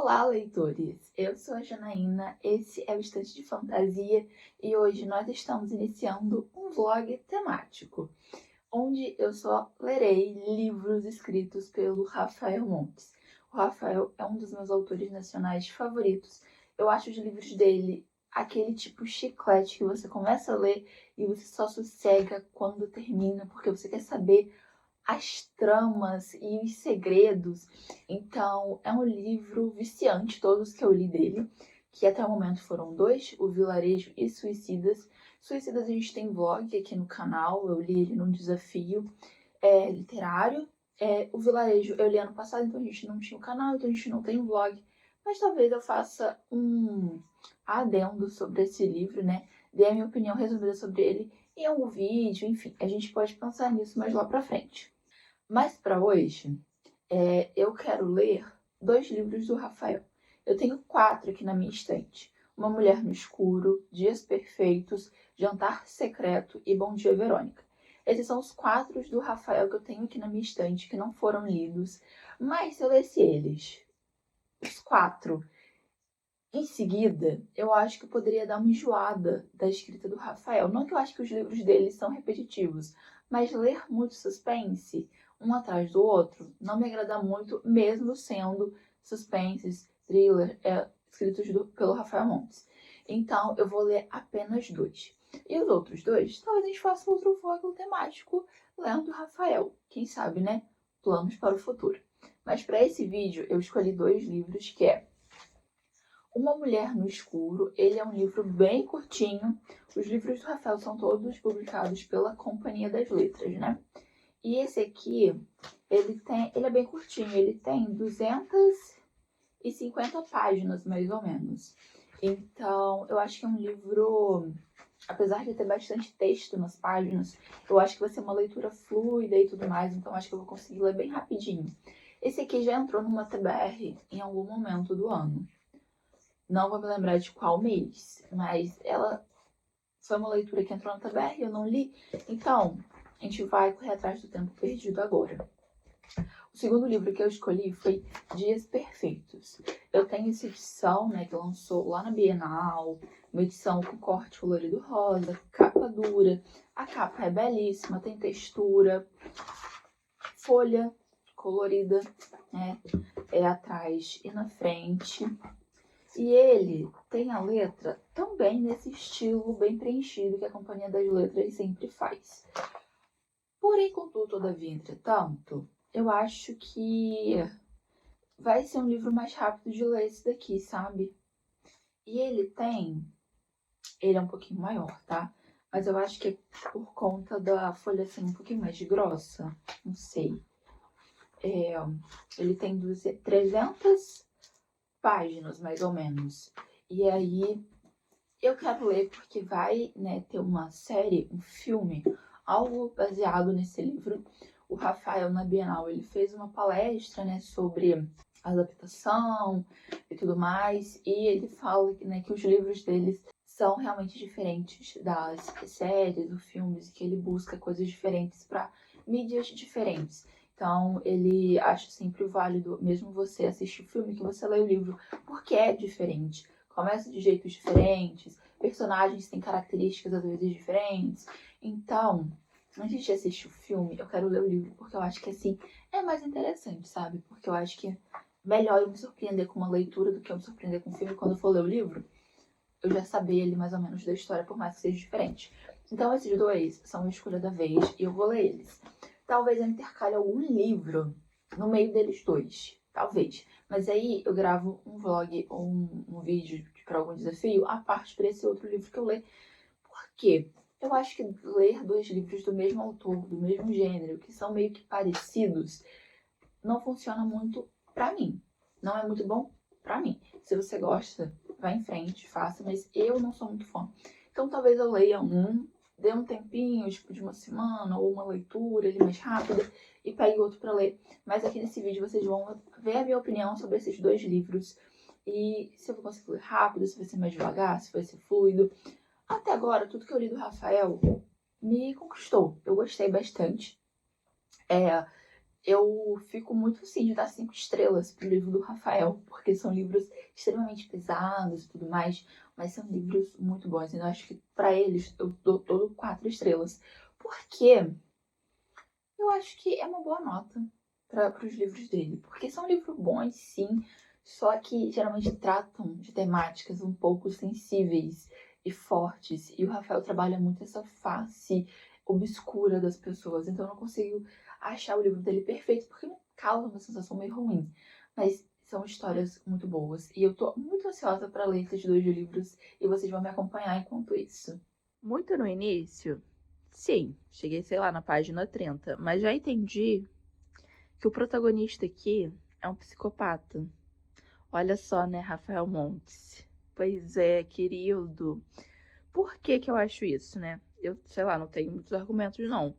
Olá, leitores! Eu sou a Janaína, esse é o Estante de Fantasia e hoje nós estamos iniciando um vlog temático, onde eu só lerei livros escritos pelo Rafael Montes. O Rafael é um dos meus autores nacionais favoritos. Eu acho os livros dele aquele tipo chiclete que você começa a ler e você só sossega quando termina, porque você quer saber as tramas e os segredos. Então, é um livro viciante, todos que eu li dele, que até o momento foram 2, O Vilarejo e Suicidas. Suicidas a gente tem vlog aqui no canal, eu li ele num desafio literário. O Vilarejo eu li ano passado, então a gente não tinha o canal, então a gente não tem vlog. Mas talvez eu faça um adendo sobre esse livro, né? Dê a minha opinião resumida sobre ele em algum vídeo, enfim. A gente pode pensar nisso mais lá pra frente. Mas para hoje, eu quero ler 2 livros do Rafael. Eu tenho 4 aqui na minha estante. Uma Mulher no Escuro, Dias Perfeitos, Jantar Secreto e Bom Dia, Verônica. Esses são os 4 do Rafael que eu tenho aqui na minha estante, que não foram lidos. Mas se eu lesse eles, os 4, em seguida, eu acho que eu poderia dar uma enjoada da escrita do Rafael. Não que eu acho que os livros dele são repetitivos, mas ler muito suspense, um atrás do outro, não me agrada muito, mesmo sendo suspenses, thriller, escritos pelo Rafael Montes. Então, eu vou ler apenas 2. E os outros 2, talvez a gente faça outro vlog temático lendo Rafael. Quem sabe, né? Planos para o futuro. Mas para esse vídeo, eu escolhi 2 livros, que é Uma Mulher no Escuro. Ele é um livro bem curtinho. Os livros do Rafael são todos publicados pela Companhia das Letras, né? E esse aqui, ele é bem curtinho, ele tem 250 páginas, mais ou menos. Então, eu acho que é um livro, apesar de ter bastante texto nas páginas, eu acho que vai ser uma leitura fluida e tudo mais, então acho que eu vou conseguir ler bem rapidinho. Esse aqui já entrou numa TBR em algum momento do ano. Não vou me lembrar de qual mês, mas ela foi uma leitura que entrou na TBR e eu não li. Então, a gente vai correr atrás do tempo perdido agora. O segundo livro que eu escolhi foi Dias Perfeitos. Eu tenho essa edição, né, que lançou lá na Bienal, uma edição com corte colorido rosa, capa dura. A capa é belíssima, tem textura, folha colorida, né, atrás e na frente. E ele tem a letra também nesse estilo bem preenchido que a Companhia das Letras sempre faz. Porém, contudo, todavia, entretanto, eu acho que vai ser um livro mais rápido de ler esse daqui, sabe? E ele é um pouquinho maior, tá? Mas eu acho que é por conta da folha ser um pouquinho mais grossa, não sei. Ele tem 300 páginas, mais ou menos. E aí, eu quero ler porque vai, né, ter uma série, um filme, algo baseado nesse livro. O Rafael, na Bienal, ele fez uma palestra, né, sobre adaptação e tudo mais. E ele fala, né, que os livros deles são realmente diferentes das séries ou filmes, e que ele busca coisas diferentes para mídias diferentes. Então, ele acha sempre válido, mesmo você assistir o filme, que você lê o livro, porque é diferente. Começa de jeitos diferentes, personagens têm características às vezes diferentes. Então, antes de assistir o filme, eu quero ler o livro, porque eu acho que assim é mais interessante, sabe? Porque eu acho que é melhor eu me surpreender com uma leitura do que eu me surpreender com um filme. Quando eu for ler o livro, eu já saber ali mais ou menos da história, por mais que seja diferente. Então, esses 2 são a escolha da vez e eu vou ler eles. Talvez eu intercale algum livro no meio deles 2. Talvez. Mas aí eu gravo um vlog ou um vídeo para algum desafio à parte para esse outro livro que eu ler. Por quê? Eu acho que ler 2 livros do mesmo autor, do mesmo gênero, que são meio que parecidos, não funciona muito pra mim. Não é muito bom pra mim. Se você gosta, vá em frente, faça, mas eu não sou muito fã. Então talvez eu leia dê um tempinho, tipo de uma semana, ou uma leitura ali mais rápida, e pegue outro pra ler. Mas aqui nesse vídeo vocês vão ver a minha opinião sobre esses 2 livros, e se eu vou conseguir ler rápido, se vai ser mais devagar, se vai ser fluido. Até agora, tudo que eu li do Rafael me conquistou. Eu gostei bastante. eu fico muito assim de dar 5 estrelas pro livro do Rafael, porque são livros extremamente pesados e tudo mais, mas são livros muito bons. Eu acho que pra eles eu dou todo 4 estrelas, porque eu acho que é uma boa nota para os livros dele, porque são livros bons, sim, só que geralmente tratam de temáticas um pouco sensíveis e fortes, e o Rafael trabalha muito essa face obscura das pessoas, então eu não consigo achar o livro dele perfeito, porque me causa uma sensação meio ruim, mas são histórias muito boas, e eu tô muito ansiosa para ler esses 2 livros, e vocês vão me acompanhar enquanto isso. Muito no início, sim, cheguei, sei lá, na página 30, mas já entendi que o protagonista aqui é um psicopata. Olha só, né, Rafael Montes? Pois é, querido. Por que que eu acho isso, né? Eu, sei lá, não tenho muitos argumentos, não.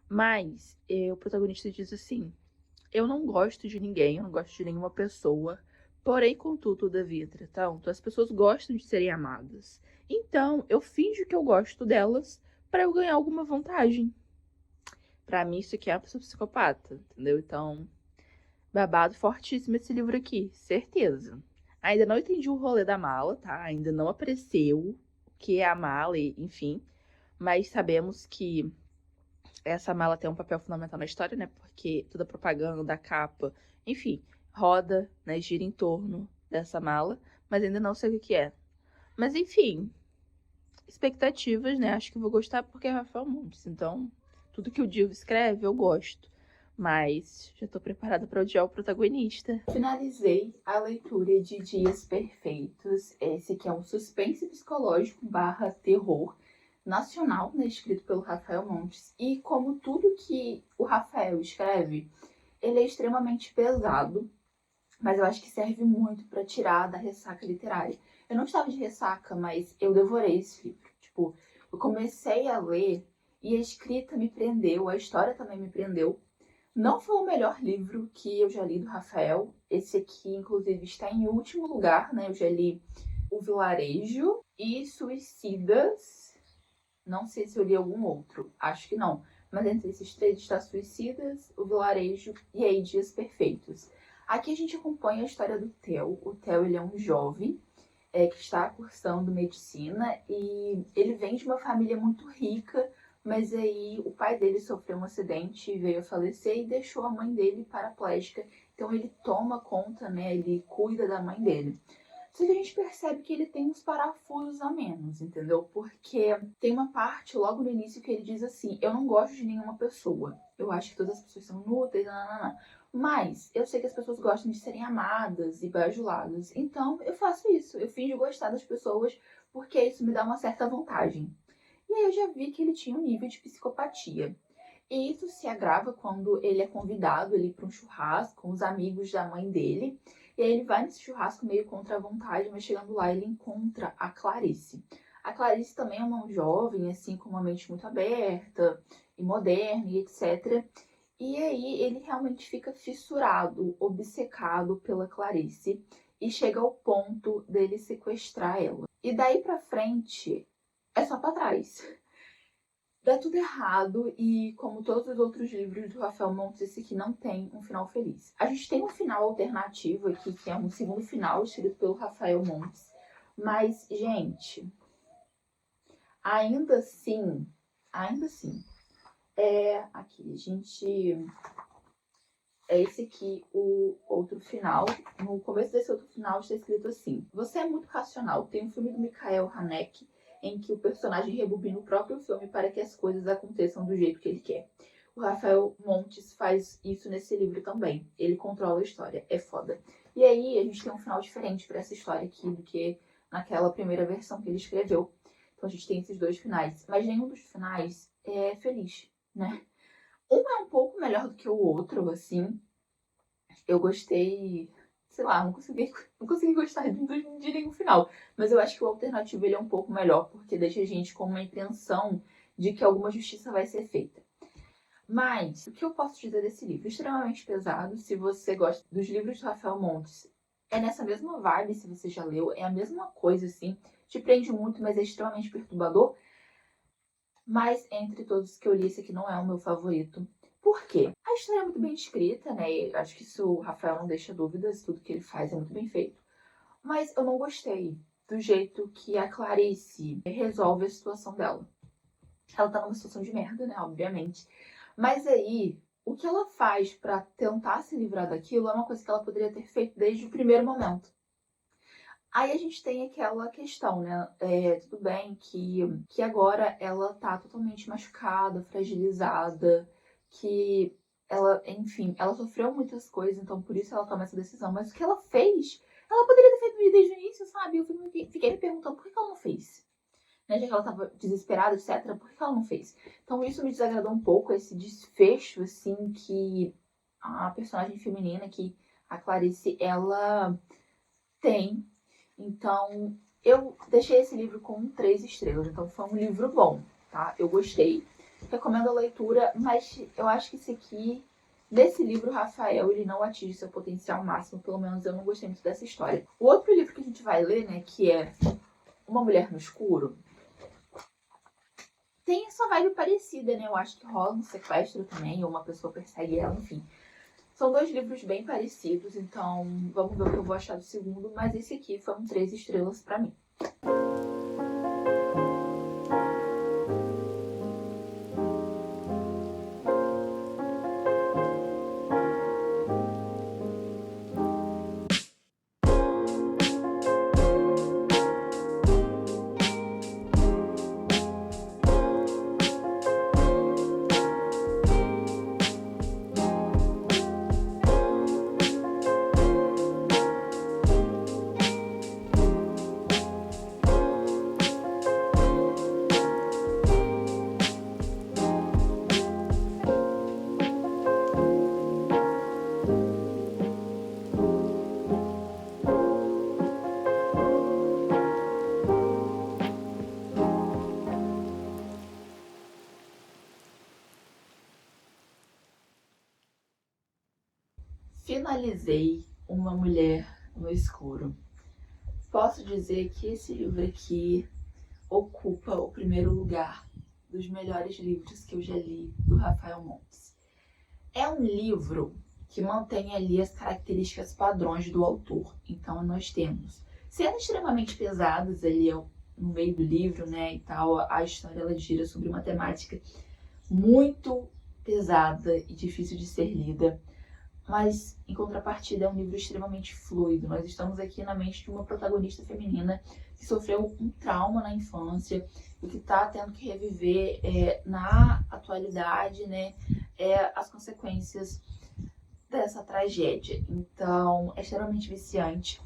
Mas o protagonista diz assim: eu não gosto de ninguém, eu não gosto de nenhuma pessoa. Porém, contudo, todavia, entretanto, as pessoas gostam de serem amadas. Então, eu finjo que eu gosto delas para eu ganhar alguma vantagem. Pra mim, isso aqui é uma pessoa psicopata, entendeu? Então, babado fortíssimo esse livro aqui, certeza. Ainda não entendi o rolê da mala, tá? Ainda não apareceu o que é a mala, enfim. Mas sabemos que essa mala tem um papel fundamental na história, né? Porque toda a propaganda, a capa, enfim, roda, né? Gira em torno dessa mala. Mas ainda não sei o que é. Mas enfim, expectativas, né? Acho que vou gostar porque é Rafael Montes. Então, tudo que o Dilvio escreve, eu gosto. Mas já tô preparada para odiar o protagonista. Finalizei a leitura de Dias Perfeitos. Esse que é um suspense psicológico barra terror nacional, né, escrito pelo Rafael Montes. E como tudo que o Rafael escreve, ele é extremamente pesado, mas eu acho que serve muito para tirar da ressaca literária. Eu não estava de ressaca, mas eu devorei esse livro. Tipo, eu comecei a ler e a escrita me prendeu, a história também me prendeu. Não foi o melhor livro que eu já li do Rafael. Esse aqui, inclusive, está em último lugar, né? Eu já li O Vilarejo e Suicidas. Não sei se eu li algum outro, acho que não. Mas entre esses 3 está Suicidas, O Vilarejo e aí Dias Perfeitos. Aqui a gente acompanha a história do Theo. O Theo, ele é um jovem que está cursando medicina e ele vem de uma família muito rica, mas aí o pai dele sofreu um acidente e veio a falecer e deixou a mãe dele paraplégica. Então ele toma conta, né? Ele cuida da mãe dele. Só que a gente percebe que ele tem uns parafusos a menos, entendeu? Porque tem uma parte logo no início que ele diz assim: eu não gosto de nenhuma pessoa. Eu acho que todas as pessoas são inúteis, nananana. Mas eu sei que as pessoas gostam de serem amadas e bajuladas. Então eu faço isso. Eu finjo gostar das pessoas porque isso me dá uma certa vantagem. E aí eu já vi que ele tinha um nível de psicopatia. E isso se agrava quando ele é convidado ali para um churrasco com os amigos da mãe dele. E aí ele vai nesse churrasco meio contra a vontade, mas chegando lá ele encontra a Clarice. A Clarice também é uma jovem, assim, com uma mente muito aberta e moderna e etc. E aí ele realmente fica fissurado, obcecado pela Clarice e chega ao ponto dele sequestrar ela. E daí pra frente é só pra trás. Dá tudo errado e, como todos os outros livros do Rafael Montes, esse aqui não tem um final feliz. A gente tem um final alternativo aqui, que é um segundo final escrito pelo Rafael Montes. Mas, gente, ainda assim, aqui, a gente... É esse aqui o outro final. No começo desse outro final está escrito assim: você é muito racional. Tem um filme do Michael Haneke em que o personagem rebobina o próprio filme para que as coisas aconteçam do jeito que ele quer. O Rafael Montes faz isso nesse livro também. Ele controla a história. É foda. E aí a gente tem um final diferente para essa história aqui do que naquela primeira versão que ele escreveu. Então a gente tem esses 2 finais. Mas nenhum dos finais é feliz, né? Um é um pouco melhor do que o outro, assim. Eu gostei, sei lá, não consegui gostar de nenhum final. Mas eu acho que o alternativo ele é um pouco melhor, porque deixa a gente com uma intenção de que alguma justiça vai ser feita. Mas, o que eu posso dizer desse livro? Extremamente pesado. Se você gosta dos livros do Rafael Montes, é nessa mesma vibe, se você já leu. É a mesma coisa, assim. Te prende muito, mas é extremamente perturbador. Mas, entre todos que eu li, esse aqui não é o meu favorito. Por quê? A história é muito bem escrita, né? E acho que isso o Rafael não deixa dúvidas, tudo que ele faz é muito bem feito. Mas eu não gostei do jeito que a Clarice resolve a situação dela. Ela tá numa situação de merda, né? Obviamente. Mas aí, o que ela faz pra tentar se livrar daquilo é uma coisa que ela poderia ter feito desde o primeiro momento. Aí a gente tem aquela questão, né? Tudo bem que agora ela tá totalmente machucada, fragilizada, que ela, enfim, ela sofreu muitas coisas, então por isso ela toma essa decisão. Mas o que ela fez, ela poderia ter feito desde o início, sabe? Eu fiquei me perguntando por que ela não fez. Né? Já que ela tava desesperada, etc., por que ela não fez? Então isso me desagradou um pouco, esse desfecho, assim, que a personagem feminina, que a Clarice, ela tem. Então, eu deixei esse livro com 3 estrelas. Então, foi um livro bom, tá? Eu gostei. Recomendo a leitura, mas eu acho que esse aqui, desse livro, Rafael, ele não atinge seu potencial máximo. Pelo menos eu não gostei muito dessa história. O outro livro que a gente vai ler, né, que é Uma Mulher no Escuro, tem essa vibe parecida, né? Eu acho que rola um sequestro também, ou uma pessoa persegue ela, enfim. São 2 livros bem parecidos, então vamos ver o que eu vou achar do segundo, mas esse aqui foi um 3 estrelas pra mim. Finalizei Uma Mulher no Escuro. Posso dizer que esse livro aqui ocupa o primeiro lugar dos melhores livros que eu já li do Rafael Montes. É um livro que mantém ali as características padrões do autor. Então nós temos cenas extremamente pesadas ali no meio do livro, né, e tal. A história ela gira sobre uma temática muito pesada e difícil de ser lida. Mas, em contrapartida, é um livro extremamente fluido. Nós estamos aqui na mente de uma protagonista feminina que sofreu um trauma na infância e que está tendo que reviver na atualidade, né, as consequências dessa tragédia. Então, é extremamente viciante.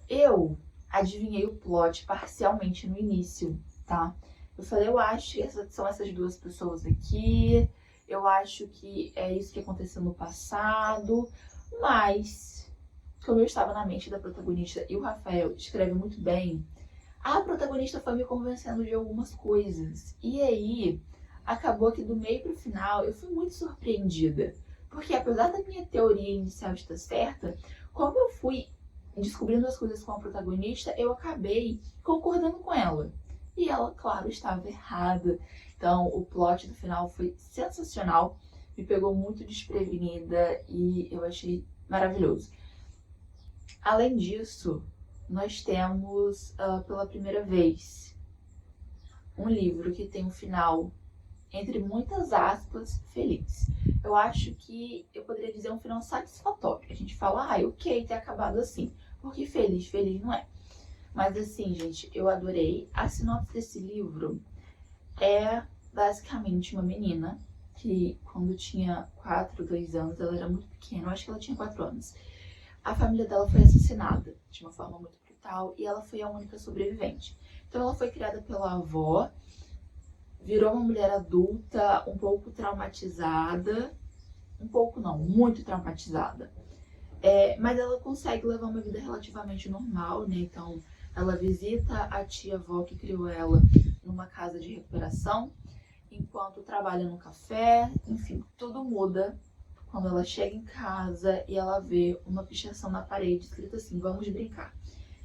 Eu adivinhei o plot parcialmente no início, tá? Eu falei, eu acho que são essas 2 pessoas aqui. Eu acho que é isso que aconteceu no passado, mas, como eu estava na mente da protagonista e o Rafael escreve muito bem, a protagonista foi me convencendo de algumas coisas. E aí, acabou que do meio pro final eu fui muito surpreendida. Porque apesar da minha teoria inicial estar certa, como eu fui descobrindo as coisas com a protagonista, eu acabei concordando com ela. E ela, claro, estava errada. Então, o plot do final foi sensacional, me pegou muito desprevenida e eu achei maravilhoso. Além disso, nós temos, pela primeira vez, um livro que tem um final, entre muitas aspas, feliz. Eu acho que eu poderia dizer um final satisfatório. A gente fala, ok ter acabado assim, porque feliz não é. Mas assim, gente, eu adorei. A sinopse desse livro é basicamente uma menina que, quando tinha 2 anos, ela era muito pequena, eu acho que ela tinha 4 anos. A família dela foi assassinada de uma forma muito brutal e ela foi a única sobrevivente. Então ela foi criada pela avó, virou uma mulher adulta, um pouco traumatizada, um pouco não, muito traumatizada. Mas ela consegue levar uma vida relativamente normal, né? Então ela visita a tia-avó que criou ela numa casa de recuperação, enquanto trabalha no café, enfim, tudo muda quando ela chega em casa e ela vê uma pichação na parede escrita assim, vamos brincar.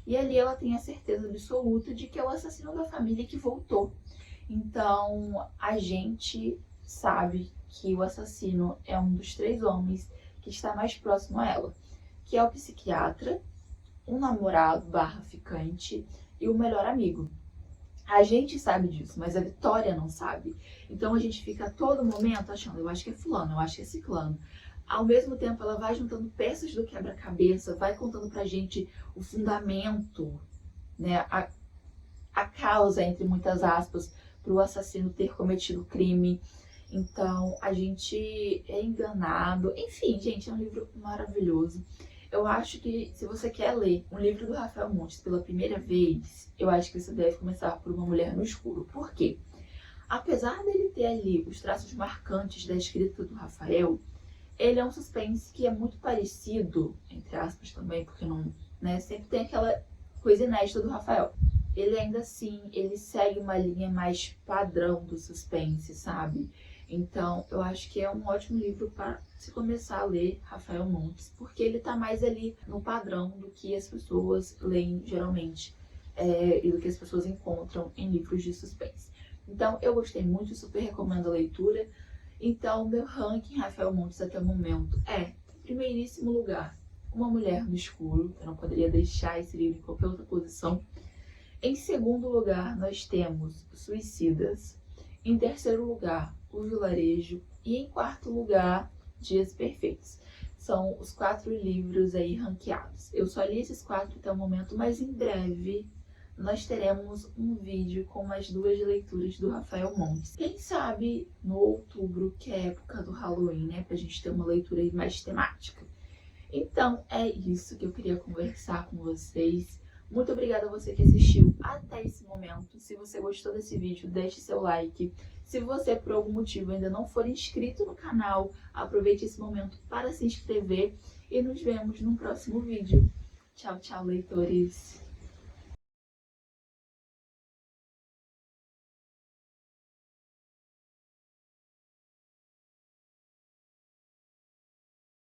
E ali ela tem a certeza absoluta de que é o assassino da família que voltou. Então a gente sabe que o assassino é um dos 3 homens que está mais próximo a ela, que é o psiquiatra, um namorado barra ficante e o melhor amigo. A gente sabe disso, mas a Vitória não sabe. Então a gente fica a todo momento achando, eu acho que é fulano, eu acho que é ciclano. Ao mesmo tempo, ela vai juntando peças do quebra-cabeça, vai contando pra gente o fundamento, né, a causa, entre muitas aspas, para o assassino ter cometido o crime. Então, a gente é enganado. Enfim, gente, é um livro maravilhoso. Eu acho que se você quer ler um livro do Rafael Montes pela primeira vez, eu acho que você deve começar por Uma Mulher no Escuro. Por quê? Apesar dele ter ali os traços marcantes da escrita do Rafael, ele é um suspense que é muito parecido, entre aspas também, porque não, né, sempre tem aquela coisa inédita do Rafael. Ele ainda assim, ele segue uma linha mais padrão do suspense, sabe? Então, eu acho que é um ótimo livro para se começar a ler Rafael Montes, porque ele tá mais ali no padrão do que as pessoas leem geralmente, e do que as pessoas encontram em livros de suspense. Então, eu gostei muito, super recomendo a leitura. Então, meu ranking Rafael Montes até o momento é, em primeiríssimo lugar, Uma Mulher no Escuro. Eu não poderia deixar esse livro em qualquer outra posição. Em segundo lugar, nós temos Suicidas. Em terceiro lugar, O Vilarejo. E em quarto lugar, Dias Perfeitos. São os 4 livros aí ranqueados. Eu só li esses 4 até o momento, mas em breve nós teremos um vídeo com as 2 leituras do Rafael Montes. Quem sabe no outubro, que é a época do Halloween, né? Pra gente ter uma leitura aí mais temática. Então, é isso que eu queria conversar com vocês. Muito obrigada a você que assistiu até esse momento. Se você gostou desse vídeo, deixe seu like. Se você, por algum motivo, ainda não for inscrito no canal, aproveite esse momento para se inscrever. E nos vemos no próximo vídeo. Tchau, tchau, leitores!